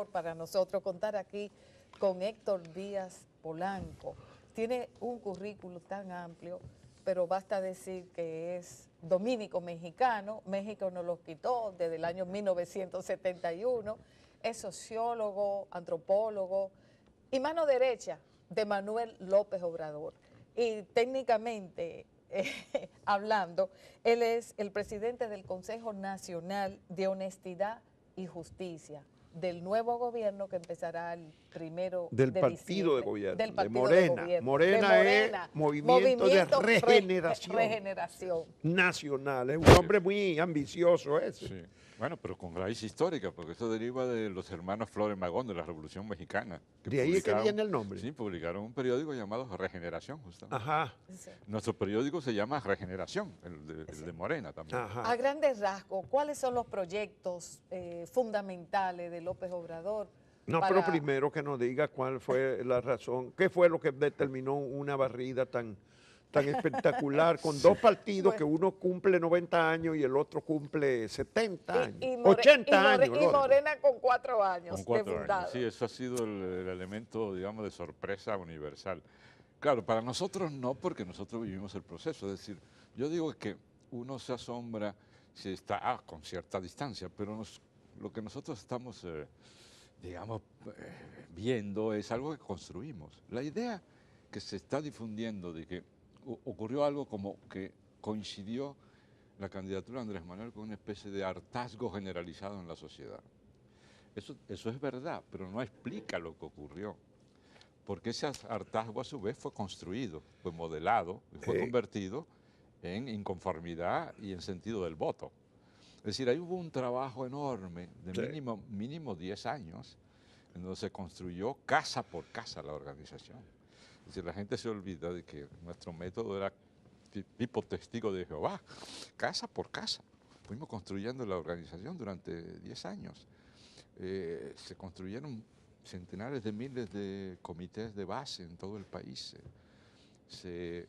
honor para nosotros contar aquí con Héctor Díaz Polanco. Tiene un currículo tan amplio, pero basta decir que es dominico mexicano. México nos lo quitó desde el año 1971. Es sociólogo, antropólogo y mano derecha de Manuel López Obrador. Y técnicamente hablando, él es el presidente del Consejo Nacional de Honestidad y Justicia del nuevo gobierno que empezará el 1 del de partido diciembre. de gobierno, Del de partido Morena. de gobierno. Morena es Movimiento de Regeneración Regeneración Nacional. Es un hombre muy ambicioso ese. Sí. Bueno, pero con raíz histórica, porque eso deriva de los hermanos Flores Magón de la Revolución Mexicana. De ahí es que viene el nombre. Sí, publicaron un periódico llamado Regeneración, justamente. Ajá. Sí. Nuestro periódico se llama Regeneración, el de Morena también. Ajá. A grandes rasgos, ¿cuáles son los proyectos fundamentales de López Obrador? No, pero primero que nos diga cuál fue la razón, qué fue lo que determinó una barrida tan espectacular con dos partidos que uno cumple 90 años y el otro cumple 70 años, 80 años. Y Morena con 4 años Con 4 de fundado. años, sí, eso ha sido el elemento, digamos, de sorpresa universal. Claro, para nosotros no, porque nosotros vivimos el proceso. Es decir, yo digo que uno se asombra si está con cierta distancia, pero lo que nosotros estamos, digamos, viendo es algo que construimos. La idea que se está difundiendo de que ocurrió algo como que coincidió la candidatura de Andrés Manuel con una especie de hartazgo generalizado en la sociedad. Eso es verdad, pero no explica lo que ocurrió. Porque ese hartazgo a su vez fue construido, fue modelado, y fue convertido en inconformidad y en sentido del voto. Es decir, ahí hubo un trabajo enorme de mínimo 10 años, en donde se construyó casa por casa la organización. Es decir, la gente se olvida de que nuestro método era tipo testigo de Jehová, casa por casa. Fuimos construyendo la organización durante 10 años. Se construyeron centenares de miles de comités de base en todo el país. Se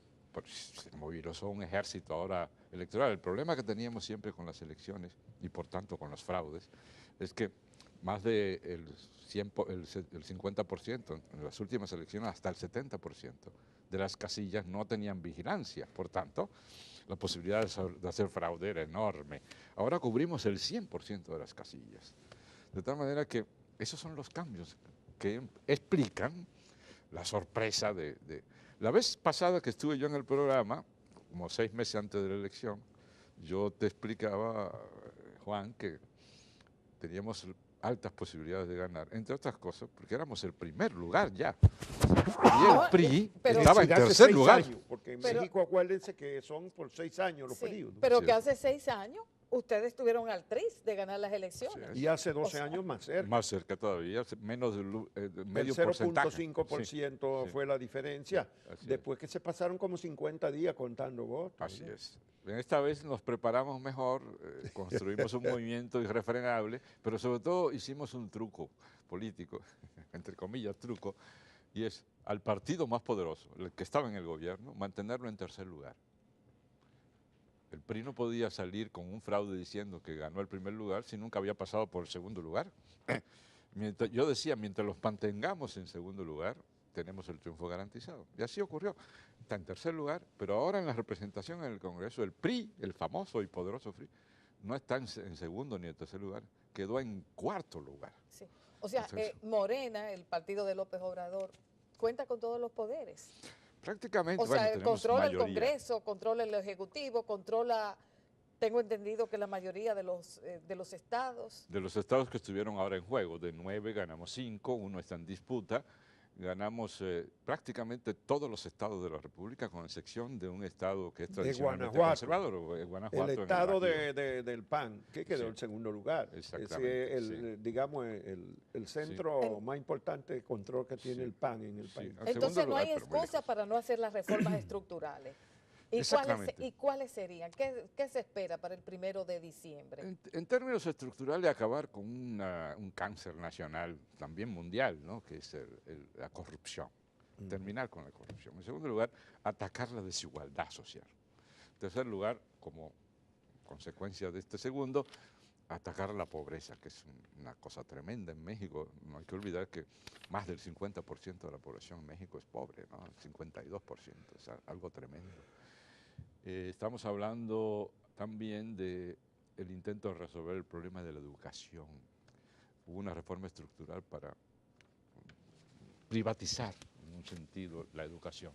movilizó un ejército ahora electoral. El problema que teníamos siempre con las elecciones y por tanto con los fraudes es que más del 50%, en las últimas elecciones hasta el 70% de las casillas no tenían vigilancia. Por tanto, la posibilidad de hacer fraude era enorme. Ahora cubrimos el 100% de las casillas. De tal manera que esos son los cambios que explican la sorpresa de... La vez pasada que estuve yo en el programa, como 6 meses antes de la elección, yo te explicaba, Juan, que teníamos altas posibilidades de ganar, entre otras cosas, porque éramos el primer lugar ya. Y el PRI estaba en tercer lugar. Porque en México, acuérdense que son por 6 años los periodos. Pero que hace 6 años ustedes estuvieron al tris de ganar las elecciones. Y hace 12 años más cerca. Más cerca todavía, menos de medio el porcentaje. 0.5% fue la diferencia. Después que se pasaron como 50 días contando votos. Así es. Esta vez nos preparamos mejor, construimos un movimiento irrefrenable, pero sobre todo hicimos un truco político, entre comillas truco, y es al partido más poderoso, el que estaba en el gobierno, mantenerlo en tercer lugar. El PRI no podía salir con un fraude diciendo que ganó el primer lugar si nunca había pasado por el segundo lugar. Yo decía, mientras los mantengamos en segundo lugar, tenemos el triunfo garantizado. Y así ocurrió. Está en tercer lugar, pero ahora en la representación en el Congreso, el PRI, el famoso y poderoso PRI, no está en segundo ni en tercer lugar, quedó en cuarto lugar. Sí. O sea, Morena, el partido de López Obrador, cuenta con todos los poderes. Prácticamente, o sea, controla mayoría. El Congreso, controla el Ejecutivo, controla, tengo entendido que la mayoría de los estados. De los estados que estuvieron ahora en juego, de 9 ganamos 5, uno está en disputa, ganamos prácticamente todos los estados de la República, con excepción de un estado que es tradicionalmente conservador, Guanajuato. El estado del PAN, que quedó en segundo lugar. Exactamente. Ese es digamos, el centro más importante de control que tiene el PAN en el país. Entonces no hay excusa para no hacer las reformas estructurales. ¿Y cuáles serían? ¿Qué se espera para el 1 de diciembre? En términos estructurales, acabar con un cáncer nacional, también mundial, ¿no? Que es la corrupción. Terminar con la corrupción. En segundo lugar, atacar la desigualdad social. En tercer lugar, como consecuencia de este segundo, atacar la pobreza, que es una cosa tremenda en México. No hay que olvidar que más del 50% de la población en México es pobre, ¿no? El 52%, es algo tremendo. Estamos hablando también del intento de resolver el problema de la educación. Hubo una reforma estructural para privatizar, en un sentido, la educación.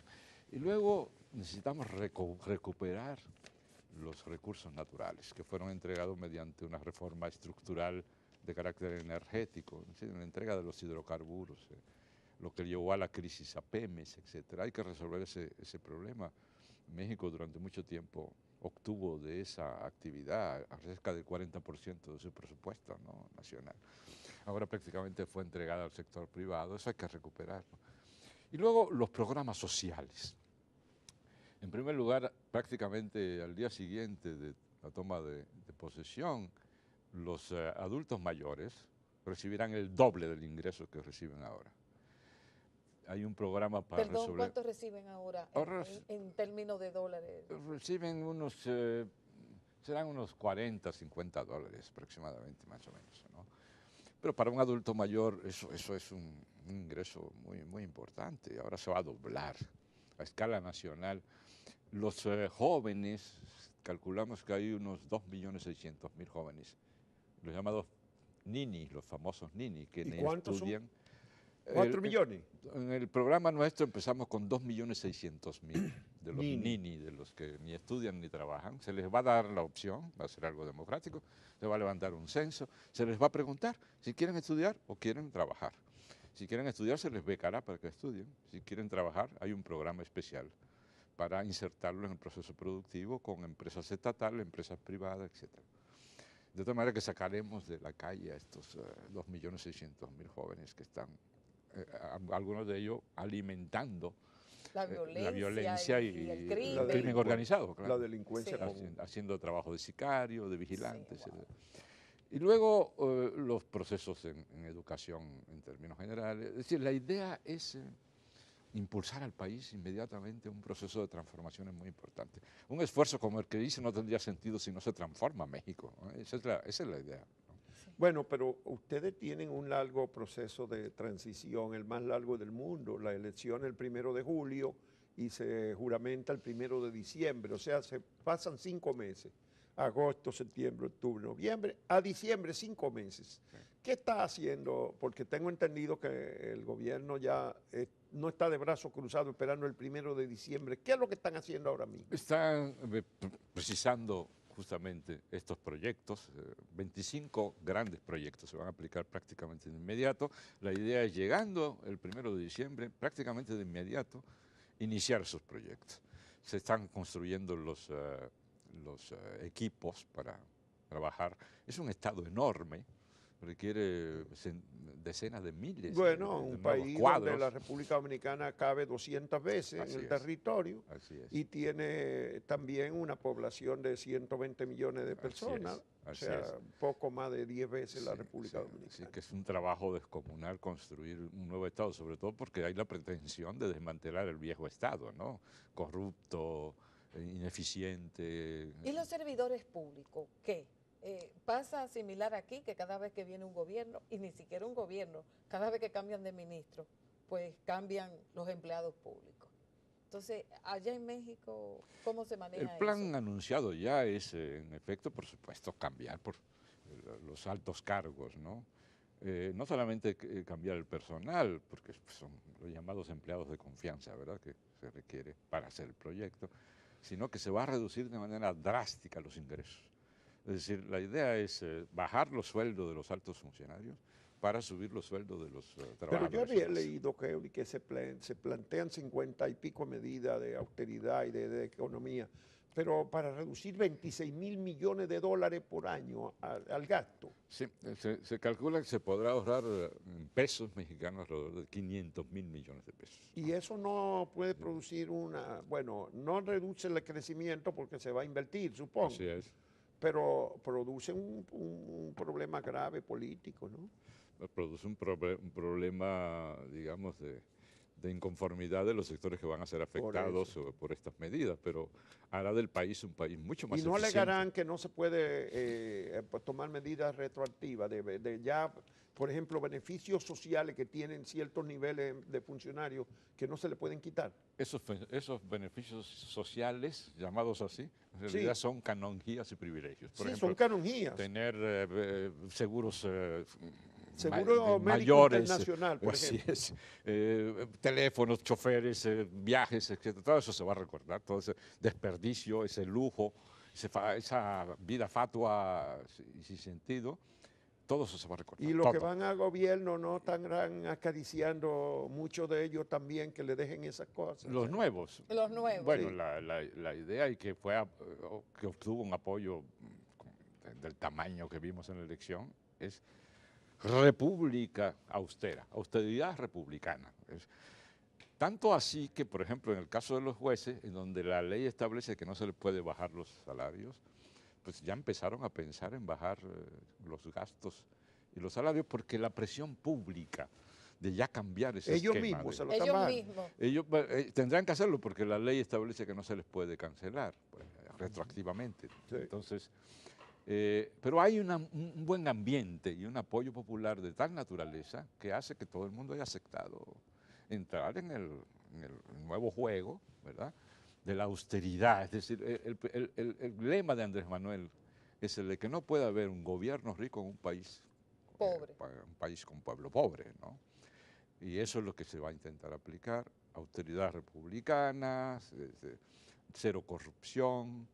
Y luego necesitamos recuperar los recursos naturales que fueron entregados mediante una reforma estructural de carácter energético, es decir, la entrega de los hidrocarburos, lo que llevó a la crisis a Pemex, etc. Hay que resolver ese problema. México durante mucho tiempo obtuvo de esa actividad cerca del 40% de su presupuesto, ¿no?, nacional. Ahora prácticamente fue entregada al sector privado, eso hay que recuperarlo. Y luego los programas sociales. En primer lugar, prácticamente al día siguiente de la toma de posesión, los adultos mayores recibirán el doble del ingreso que reciben ahora. Hay un programa para Perdón, resolver... ¿cuánto reciben ahora Ahora en términos de dólares? reciben unos, serán unos 40, 50 dólares aproximadamente, más o menos, ¿no? Pero para un adulto mayor eso es un ingreso muy, muy importante. Ahora se va a doblar a escala nacional. Los jóvenes, calculamos que hay unos 2.600.000 jóvenes, los llamados ninis, los famosos ninis, que ¿Y ni cuántos estudian. son? ¿4 millones? En el programa nuestro empezamos con 2.600.000 de los Nini. ninis, de los que ni estudian ni trabajan. Se les va a dar la opción, va a ser algo democrático, se va a levantar un censo, se les va a preguntar si quieren estudiar o quieren trabajar. Si quieren estudiar se les becará para que estudien, si quieren trabajar hay un programa especial para insertarlo en el proceso productivo con empresas estatales, empresas privadas, etc. De tal manera que sacaremos de la calle a estos 2.600.000 jóvenes que están, algunos de ellos, alimentando la violencia y el el crimen crimen. organizado, claro. La delincuencia Sí. común. Haciendo trabajo de sicario, de vigilante, Sí, wow. etc. Y luego los procesos en educación en términos generales. Es decir, la idea es impulsar al país inmediatamente un proceso de transformación muy importante. Un esfuerzo como el que hice no tendría sentido si no se transforma México, ¿no? Esa es la idea, ¿no? Bueno, pero ustedes tienen un largo proceso de transición, el más largo del mundo. La elección el 1 de julio y se juramenta el 1 de diciembre. O sea, se pasan 5 meses. Agosto, septiembre, octubre, noviembre. A diciembre, 5 meses. Sí. ¿Qué está haciendo? Porque tengo entendido que el gobierno ya no está de brazos cruzados esperando el 1 de diciembre. ¿Qué es lo que están haciendo ahora mismo? Están precisando justamente estos proyectos, 25 grandes proyectos se van a aplicar prácticamente de inmediato. La idea es, llegando el 1 de diciembre, prácticamente de inmediato, iniciar esos proyectos. Se están construyendo los equipos para trabajar. Es un estado enorme, requiere decenas de miles Bueno, de un nuevos país cuadros. donde la República Dominicana cabe 200 veces Así en el es. territorio Así es. y tiene también una población de 120 millones de personas, o así sea, es. poco más de 10 veces la Sí, República sí, Dominicana. sí, que es un trabajo descomunal construir un nuevo Estado, sobre todo porque hay la pretensión de desmantelar el viejo Estado, ¿no? Corrupto, ineficiente. ¿Y los servidores públicos qué? Pasa similar aquí, que cada vez que viene un gobierno, y ni siquiera un gobierno, cada vez que cambian de ministro, pues cambian los empleados públicos. Entonces, allá en México, ¿cómo se maneja El plan eso? anunciado ya es, en efecto, por supuesto, cambiar por los altos cargos, ¿no? No solamente cambiar el personal, porque son los llamados empleados de confianza, ¿verdad?, que se requiere para hacer el proyecto, sino que se va a reducir de manera drástica los ingresos. Es decir, la idea es bajar los sueldos de los altos funcionarios para subir los sueldos de los Pero trabajadores. yo había de base. leído que se plantean 50 y pico medidas de austeridad y de economía, pero para reducir 26.000 millones de dólares por año al gasto. Sí, se calcula que se podrá ahorrar en pesos mexicanos alrededor de 500.000 millones de pesos. Y eso no puede producir bueno, no reduce el crecimiento porque se va a invertir, supongo. Así es. Pero produce un problema grave político, ¿no? Produce un problema, digamos, de inconformidad de los sectores que van a ser afectados por estas medidas, pero hará del país un país mucho más Y no eficiente. alegarán que no se puede pues, tomar medidas retroactivas de ya, por ejemplo, beneficios sociales que tienen ciertos niveles de funcionarios que no se le pueden quitar. Esos beneficios sociales, llamados así, en realidad son canonjías y privilegios. Por ejemplo, son canonjías. Tener seguros Seguro médico mayores, internacional, por así ejemplo. es, teléfonos, choferes, viajes, etc. Todo eso se va a recordar, todo ese desperdicio, ese lujo, esa vida fatua y sin sentido, todo eso se va a recordar. Y los que van al gobierno no estarán acariciando muchos de ellos también que le dejen esas cosas. Los nuevos. Los nuevos. Bueno, Sí. la idea y que que obtuvo un apoyo del tamaño que vimos en la elección es república austera, austeridad republicana. Tanto así que, por ejemplo, en el caso de los jueces, en donde la ley establece que no se les puede bajar los salarios, pues ya empezaron a pensar en bajar los gastos y los salarios porque la presión pública de ya cambiar ese Ellos esquema mismos se lo Ellos están bajando. mismos. ellos tendrán que hacerlo porque la ley establece que no se les puede cancelar pues, retroactivamente. Sí. Entonces, pero hay un buen ambiente y un apoyo popular de tal naturaleza que hace que todo el mundo haya aceptado entrar en el nuevo juego, ¿verdad?, de la austeridad. Es decir, el lema de Andrés Manuel es el de que no puede haber un gobierno rico en un país Pobre. un país con pueblo pobre, ¿no? Y eso es lo que se va a intentar aplicar, austeridad republicana, cero corrupción,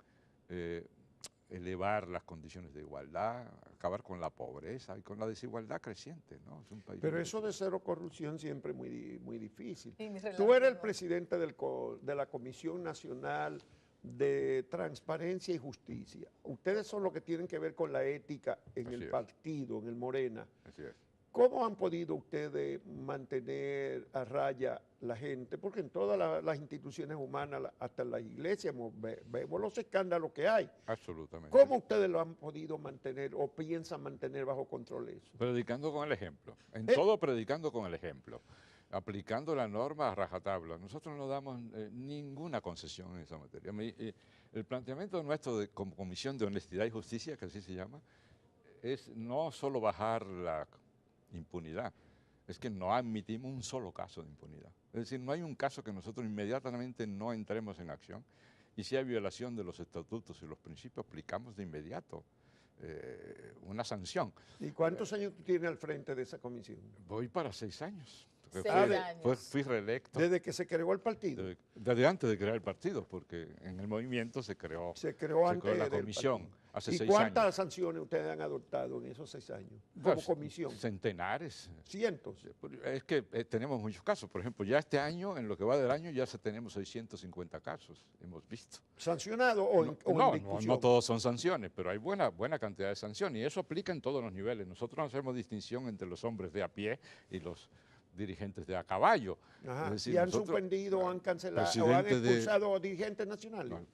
elevar las condiciones de igualdad, acabar con la pobreza y con la desigualdad creciente, ¿no? Es un país Pero muy eso de cero corrupción siempre es muy difícil. Y Tú eres el relativo. presidente de la Comisión Nacional de Transparencia y Justicia. Ustedes son los que tienen que ver con la ética en Así el es. partido, en el Morena. Así es. ¿Cómo han podido ustedes mantener a raya la gente? Porque en todas las instituciones humanas, hasta en las iglesias, vemos los escándalos que hay. Absolutamente. ¿Cómo ustedes lo han podido mantener o piensan mantener bajo control eso? Predicando con el ejemplo. En todo predicando con el ejemplo. Aplicando la norma a rajatabla. Nosotros no damos ninguna concesión en esa materia. El planteamiento nuestro como Comisión de Honestidad y Justicia, que así se llama, es no solo bajar la impunidad, es que no admitimos un solo caso de impunidad. Es decir, no hay un caso que nosotros inmediatamente no entremos en acción y si hay violación de los estatutos y los principios, aplicamos de inmediato una sanción. ¿Y cuántos años tú tienes al frente de esa comisión? Voy para 6 años. 6 años. Fui reelecto. Desde que se creó el partido. Desde antes de crear el partido, porque en el movimiento se creó antes la del comisión partido. hace ¿Y 6 cuántas años. sanciones ustedes han adoptado en esos 6 años como Pues, comisión? Centenares. Cientos. Es que tenemos muchos casos. Por ejemplo, ya este año, en lo que va del año, ya tenemos 650 casos, hemos visto. ¿Sancionados o en discusión? No todos son sanciones, pero hay buena cantidad de sanciones y eso aplica en todos los niveles. Nosotros no hacemos distinción entre los hombres de a pie y los dirigentes de a caballo. Ajá. Es decir, ¿Y han nosotros- suspendido o han cancelado o han presidente de- expulsado dirigentes nacionales? No,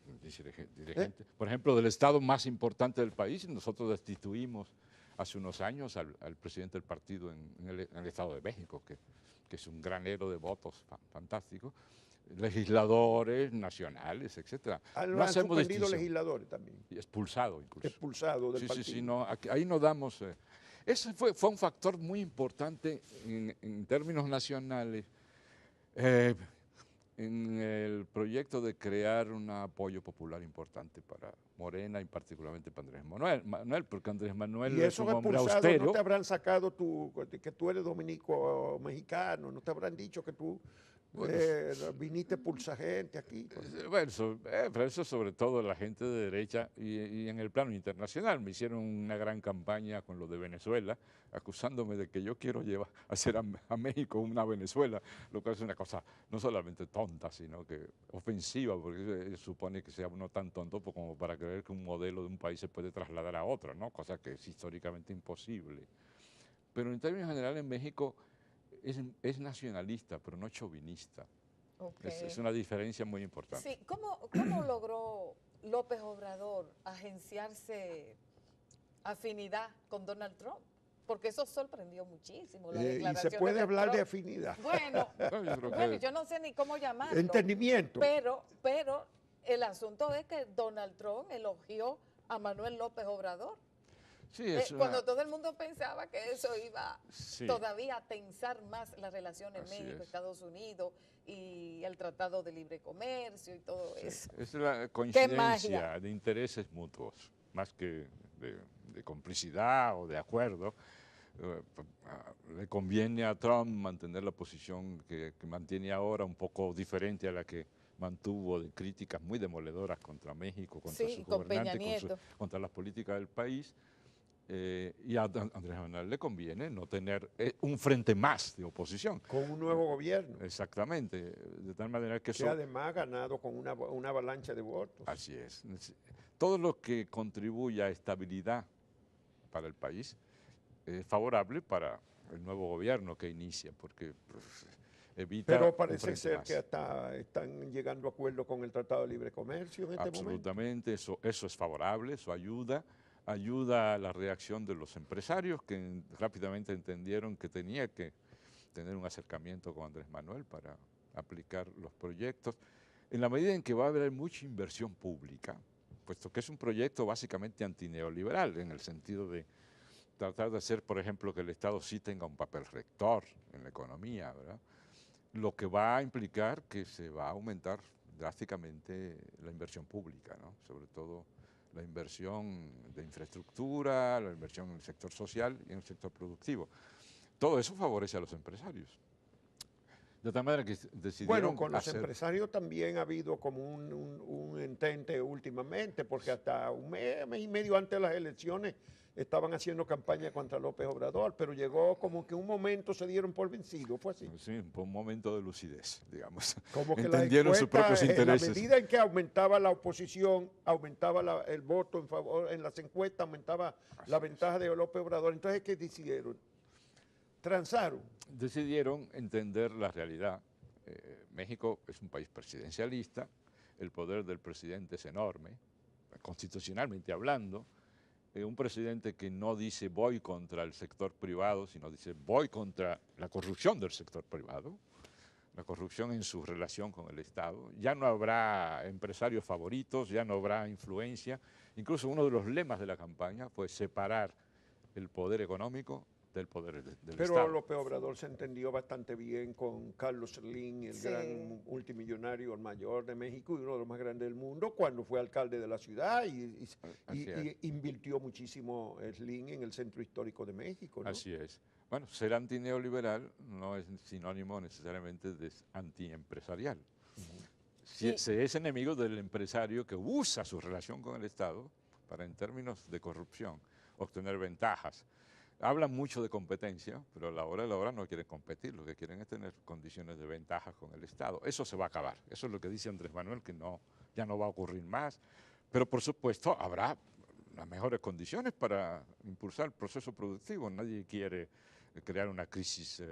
dirigente. Por ejemplo, del estado más importante del país, nosotros destituimos hace unos años al presidente del partido en el Estado de México, que es un granero de votos fantástico, legisladores nacionales, etcétera. Han suspendido legisladores también, Y expulsado incluso. expulsados del Sí, partido. sí, sí, no, ahí no damos... ese fue un factor muy importante en términos nacionales en el proyecto de crear un apoyo popular importante para Morena y particularmente para Andrés Manuel, porque Andrés Manuel Y es un esos hombre expulsados austero. no te habrán sacado que tú eres dominico mexicano, no te habrán dicho que tú viniste a expulsar gente aquí. Bueno, pero eso sobre todo la gente de derecha y en el plano internacional. Me hicieron una gran campaña con lo de Venezuela, acusándome de que yo quiero hacer a México una Venezuela, lo cual es una cosa no solamente tonta, sino que ofensiva, porque supone que sea uno tan tonto como para creer que un modelo de un país se puede trasladar a otro, ¿no? Cosa que es históricamente imposible. Pero en términos generales, en México es nacionalista, pero no chauvinista. Okay. Es una diferencia muy importante. Sí, ¿cómo logró López Obrador agenciarse afinidad con Donald Trump? porque eso sorprendió muchísimo. La Y declaración se puede de hablar de Trump. afinidad. Bueno, No, yo creo bueno, que yo no sé ni cómo llamarlo. Entendimiento. Pero el asunto es que Donald Trump elogió a Manuel López Obrador. sí, es Cuando todo el mundo pensaba que eso iba Sí. todavía a tensar más las relaciones Así es. México-Estados Unidos y el Tratado de Libre Comercio y todo eso. Es la magia! coincidencia de intereses mutuos, más que de complicidad o de acuerdo. Le conviene a Trump mantener la posición que mantiene ahora, un poco diferente a la que mantuvo, de críticas muy demoledoras contra México, contra Sí, sus con Peña gobernantes, Nieto. contra las políticas del país. Y a Andrés Manuel le conviene no tener un frente más de oposición. Con un nuevo gobierno, Exactamente, de tal manera que que eso... además ha ganado con una avalancha de votos. Así es. Todo lo que contribuya a estabilidad para el país es favorable para el nuevo gobierno que inicia, porque pues, evita Pero un parece frente ser más. que hasta están llegando a acuerdos con el Tratado de Libre Comercio en este momento. Absolutamente, eso es favorable, eso ayuda a la reacción de los empresarios que rápidamente entendieron que tenía que tener un acercamiento con Andrés Manuel para aplicar los proyectos. En la medida en que va a haber mucha inversión pública, puesto que es un proyecto básicamente antineoliberal, en el sentido de tratar de hacer, por ejemplo, que el Estado sí tenga un papel rector en la economía, ¿verdad? Lo que va a implicar que se va a aumentar drásticamente la inversión pública, ¿no? Sobre todo la inversión de infraestructura, la inversión en el sector social y en el sector productivo. Todo eso favorece a los empresarios. De tal manera que decidieron Bueno, con los hacer... empresarios también ha habido como un entente últimamente, porque hasta un mes y medio antes de las elecciones estaban haciendo campaña contra López Obrador, pero llegó como que un momento se dieron por vencido, fue así. Sí, fue un momento de lucidez, digamos. Como que Entendieron sus propios en la intereses. medida en que aumentaba la oposición, aumentaba el voto en favor, en las encuestas aumentaba la ventaja de López Obrador. Entonces, ¿qué decidieron? Transaron. Decidieron entender la realidad. México es un país presidencialista, el poder del presidente es enorme, constitucionalmente hablando. Un presidente que no dice voy contra el sector privado, sino dice voy contra la corrupción del sector privado, la corrupción en su relación con el Estado. Ya no habrá empresarios favoritos, ya no habrá influencia. Incluso uno de los lemas de la campaña fue separar el poder económico del poder del Pero Estado. López Obrador se entendió bastante bien con Carlos Slim, el Sí. gran multimillonario, el mayor de México y uno de los más grandes del mundo, cuando fue alcalde de la ciudad y invirtió muchísimo Slim en el centro histórico de México, ¿no? Así es. Bueno, ser antineoliberal no es sinónimo necesariamente de antiempresarial. Si se es enemigo del empresario que usa su relación con el Estado para, en términos de corrupción, obtener ventajas. Hablan mucho de competencia, pero a la hora de la hora no quieren competir, lo que quieren es tener condiciones de ventaja con el Estado. Eso se va a acabar, eso es lo que dice Andrés Manuel, que ya no va a ocurrir más, pero por supuesto habrá las mejores condiciones para impulsar el proceso productivo. Nadie quiere crear una crisis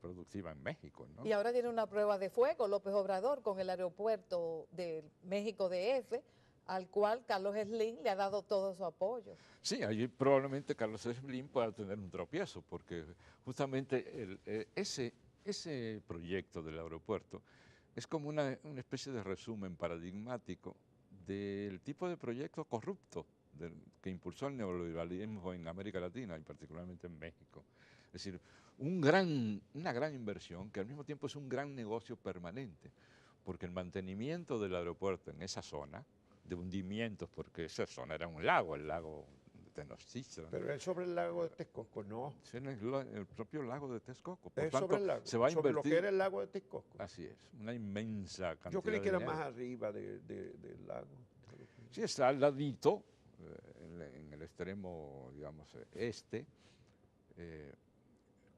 productiva en México, ¿no? Y ahora tiene una prueba de fuego López Obrador con el aeropuerto de México DF, al cual Carlos Slim le ha dado todo su apoyo. Sí, allí probablemente Carlos Slim pueda tener un tropiezo, porque justamente ese proyecto del aeropuerto es como una especie de resumen paradigmático del tipo de proyecto corrupto que impulsó el neoliberalismo en América Latina y particularmente en México. Es decir, una gran inversión que al mismo tiempo es un gran negocio permanente, porque el mantenimiento del aeropuerto en esa zona, de hundimientos, porque esa zona era un lago, el lago de Tenochtitlan. Pero es sobre el lago de Texcoco, no. Es en el propio lago de Texcoco. Por Es tanto, sobre el lago, se va a sobre invertir. lo que era el lago de Texcoco. Así es, una inmensa cantidad Yo creí que de era dinero. más arriba del lago. Sí, está al ladito, en el extremo, digamos, este,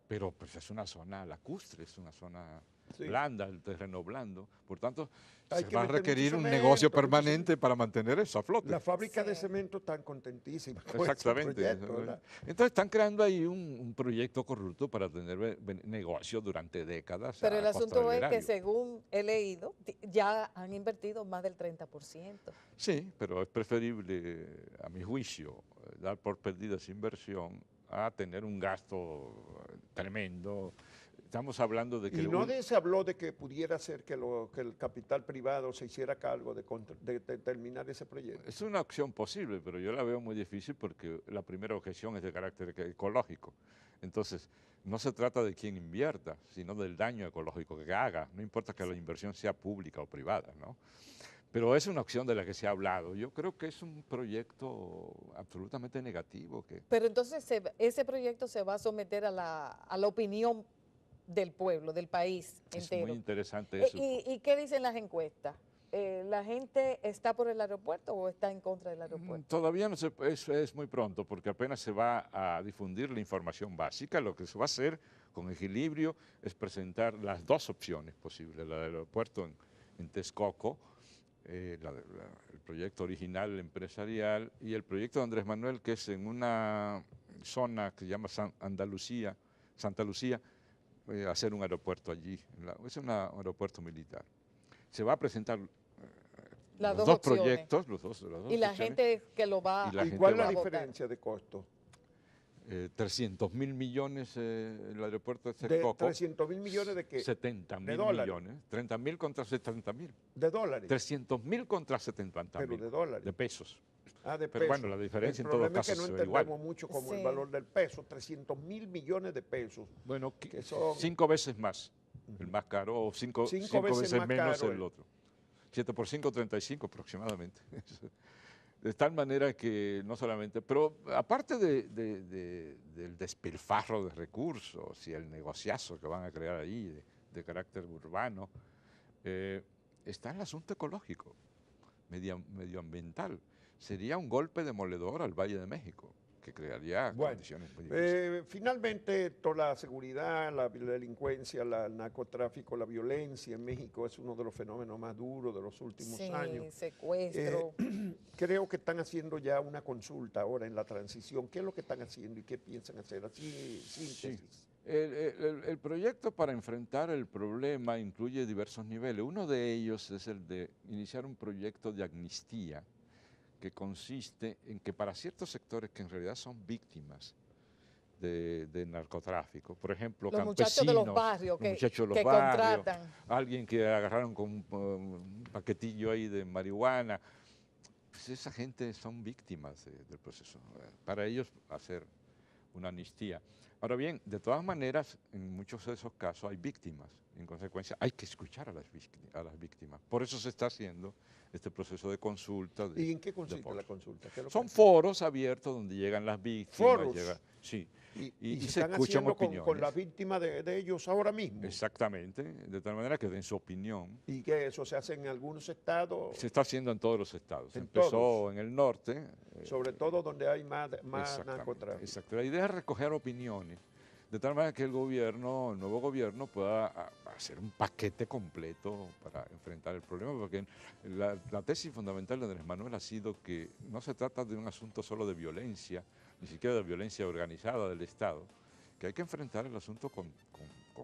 pero pues es una zona lacustre, es una zona blanda, el terreno blando. Por tanto, Hay se que va a meter requerir mucho un cemento, negocio mucho permanente para mantener eso a flote. La fábrica de Sí. cemento están contentísimas con ese Exactamente. proyecto, ¿verdad? Entonces están creando ahí un proyecto corrupto para tener negocio durante décadas. Pero el a costa asunto del es que, erario. según he leído, ya han invertido más del 30%. Sí, pero es preferible, a mi juicio, dar por perdida esa inversión a tener un gasto tremendo. Estamos hablando de que... Y no se habló de que pudiera ser que el capital privado se hiciera cargo de terminar ese proyecto. Es una opción posible, pero yo la veo muy difícil porque la primera objeción es de carácter ecológico. Entonces, no se trata de quién invierta, sino del daño ecológico que haga. No importa que la inversión sea pública o privada, ¿no? Pero es una opción de la que se ha hablado. Yo creo que es un proyecto absolutamente negativo. Pero entonces ese proyecto se va a someter a la opinión del pueblo, del país entero. Es muy interesante eso. ¿Y qué dicen las encuestas? ¿La gente está por el aeropuerto o está en contra del aeropuerto? Todavía no es muy pronto porque apenas se va a difundir la información básica. Lo que se va a hacer con equilibrio es presentar las dos opciones posibles, la del aeropuerto en Texcoco, el proyecto original empresarial y el proyecto de Andrés Manuel, que es en una zona que se llama Santa Lucía, hacer un aeropuerto allí. Es un aeropuerto militar. Se va a presentar las los dos dos proyectos, las dos y la opciones, gente que lo va ¿Y cuál es la diferencia de costo? 300.000 millones el aeropuerto de Texcoco. ¿300.000 millones de qué? 70.000 millones. 30.000 contra 70.000. ¿De dólares? 300.000 contra 70.000. Pero de dólares. De pesos. Ah, de Pero pesos. bueno, la diferencia el en todo problema caso es que no se ve igual. entendemos mucho como el Sí. valor del peso. 300.000 millones de pesos. Bueno, que son 5 veces más. El más caro, o 5 veces más menos caro el otro. 7 por 5, 35 aproximadamente. De tal manera que no solamente, pero aparte del despilfarro de recursos y el negociazo que van a crear ahí de carácter urbano, está el asunto ecológico, medioambiental. Sería un golpe demoledor al Valle de México, que crearía condiciones muy difíciles. Finalmente, toda la seguridad, la delincuencia, el narcotráfico, la violencia en México es uno de los fenómenos más duros de los últimos años. Secuestro. Creo que están haciendo ya una consulta ahora en la transición. ¿Qué es lo que están haciendo y qué piensan hacer? Así, síntesis. Sí. El proyecto para enfrentar el problema incluye diversos niveles. Uno de ellos es el de iniciar un proyecto de amnistía que consiste en que para ciertos sectores que en realidad son víctimas de narcotráfico, por ejemplo, los campesinos, muchachos de los barrios que contratan. alguien que agarraron con un paquetillo ahí de marihuana, pues esa gente son víctimas del proceso. Para ellos hacer una amnistía. Ahora bien, de todas maneras, en muchos de esos casos hay víctimas. En consecuencia, hay que escuchar a las víctimas. Por eso se está haciendo este proceso de consulta. ¿Y en qué consiste la consulta? Son foros abiertos donde llegan las víctimas. ¿Foros? Sí. Y se están escuchan haciendo opiniones. con las víctimas de ellos ahora mismo. Exactamente, de tal manera que den su opinión. Y que eso se hace en algunos estados. Se está haciendo en todos los estados. En Empezó todos. en el norte. Sobre todo donde hay más narcotráfico. Exacto. La idea es recoger opiniones, de tal manera que el nuevo gobierno pueda hacer un paquete completo para enfrentar el problema, porque la tesis fundamental de Andrés Manuel ha sido que no se trata de un asunto solo de violencia, ni siquiera de violencia organizada del Estado, que hay que enfrentar el asunto con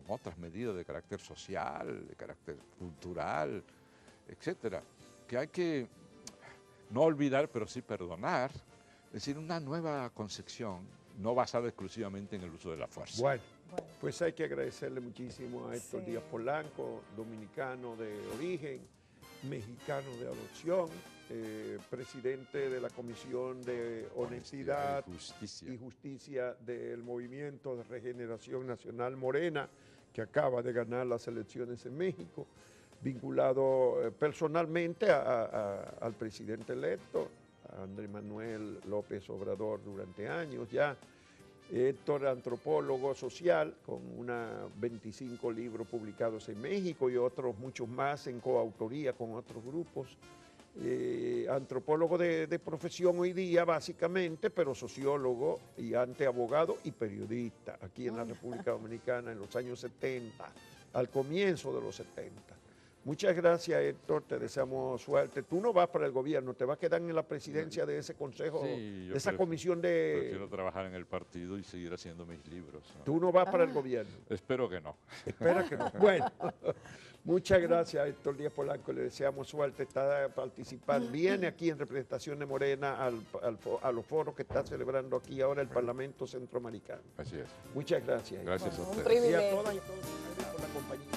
otras medidas de carácter social, de carácter cultural, etcétera, que hay que no olvidar, pero sí perdonar, es decir, una nueva concepción, no basada exclusivamente en el uso de la fuerza. Bueno, pues hay que agradecerle muchísimo a Héctor Sí. Díaz Polanco, dominicano de origen, mexicano de adopción, presidente de la Comisión de Honestidad y Justicia del Movimiento de Regeneración Nacional Morena, que acaba de ganar las elecciones en México, vinculado personalmente al presidente electo, a Andrés Manuel López Obrador durante años ya. Héctor, antropólogo social, con 25 libros publicados en México y otros muchos más en coautoría con otros grupos. Antropólogo de profesión hoy día, básicamente, pero sociólogo y antes abogado y periodista aquí en la República Dominicana en los años 70, al comienzo de los 70. Muchas gracias, Héctor, te deseamos suerte. Tú no vas para el gobierno, te vas a quedar en la presidencia de ese consejo, Sí, de esa comisión de... Prefiero trabajar en el partido y seguir haciendo mis libros, ¿no? Tú no vas para el gobierno. Espero que no. Espera que no. Bueno, Muchas gracias, Héctor Díaz Polanco. Le deseamos suerte. Está a participar. Viene aquí en representación de Morena a los foros que está celebrando aquí ahora el Parlamento Centroamericano. Así es. Muchas gracias. Gracias a Un ustedes. privilegio. Y a todas y todos por la compañía.